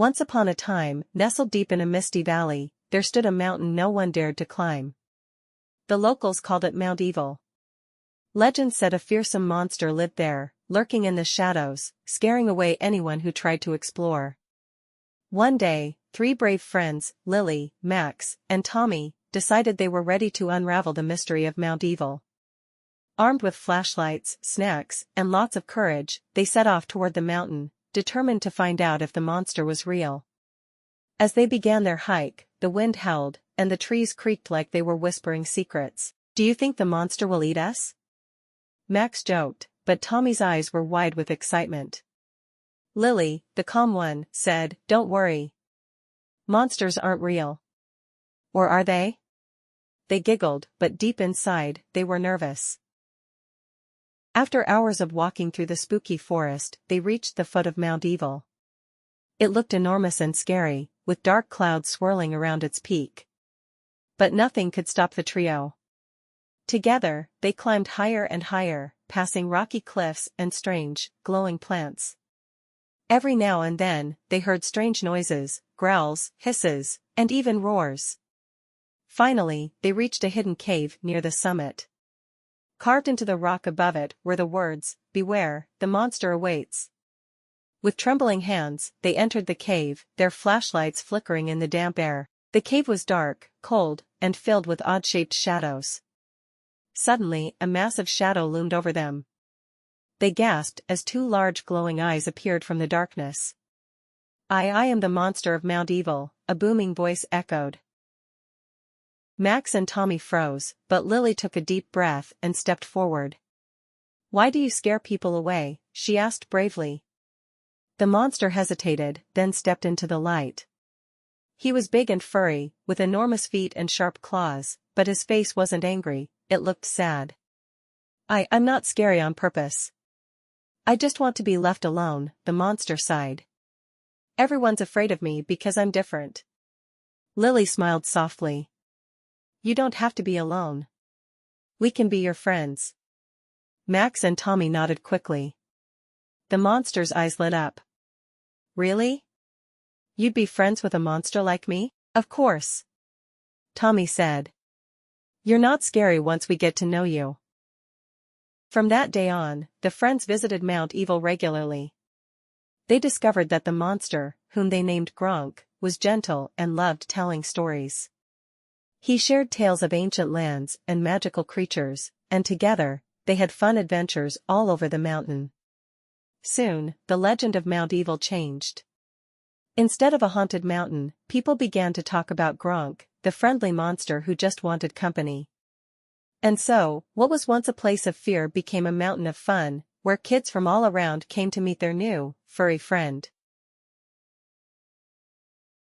Once upon a time, nestled deep in a misty valley, there stood a mountain no one dared to climb. The locals called it Mount Evil. Legend said a fearsome monster lived there, lurking in the shadows, scaring away anyone who tried to explore. One day, 3 brave friends, Lily, Max, and Tommy, decided they were ready to unravel the mystery of Mount Evil. Armed with flashlights, snacks, and lots of courage, they set off toward the mountain, determined to find out if the monster was real. As they began their hike, the wind howled, and the trees creaked like they were whispering secrets. "Do you think the monster will eat us?" Max joked, but Tommy's eyes were wide with excitement. Lily, the calm one, said, "Don't worry. Monsters aren't real." "Or are they?" They giggled, but deep inside, they were nervous. After hours of walking through the spooky forest, they reached the foot of Mount Evil. It looked enormous and scary, with dark clouds swirling around its peak. But nothing could stop the trio. Together, they climbed higher and higher, passing rocky cliffs and strange, glowing plants. Every now and then, they heard strange noises, growls, hisses, and even roars. Finally, they reached a hidden cave near the summit. Carved into the rock above it were the words, "Beware, the monster awaits." With trembling hands, they entered the cave, their flashlights flickering in the damp air. The cave was dark, cold, and filled with odd-shaped shadows. Suddenly, a massive shadow loomed over them. They gasped as 2 large glowing eyes appeared from the darkness. I am the monster of Mount Evil," a booming voice echoed. Max and Tommy froze, but Lily took a deep breath and stepped forward. "Why do you scare people away?" she asked bravely. The monster hesitated, then stepped into the light. He was big and furry, with enormous feet and sharp claws, but his face wasn't angry, it looked sad. I'm not scary on purpose. I just want to be left alone," the monster sighed. "Everyone's afraid of me because I'm different." Lily smiled softly. "You don't have to be alone. We can be your friends." Max and Tommy nodded quickly. The monster's eyes lit up. "Really? You'd be friends with a monster like me?" "Of course," Tommy said. "You're not scary once we get to know you." From that day on, the friends visited Mount Evil regularly. They discovered that the monster, whom they named Gronk, was gentle and loved telling stories. He shared tales of ancient lands and magical creatures, and together, they had fun adventures all over the mountain. Soon, the legend of Mount Evil changed. Instead of a haunted mountain, people began to talk about Gronk, the friendly monster who just wanted company. And so, what was once a place of fear became a mountain of fun, where kids from all around came to meet their new, furry friend.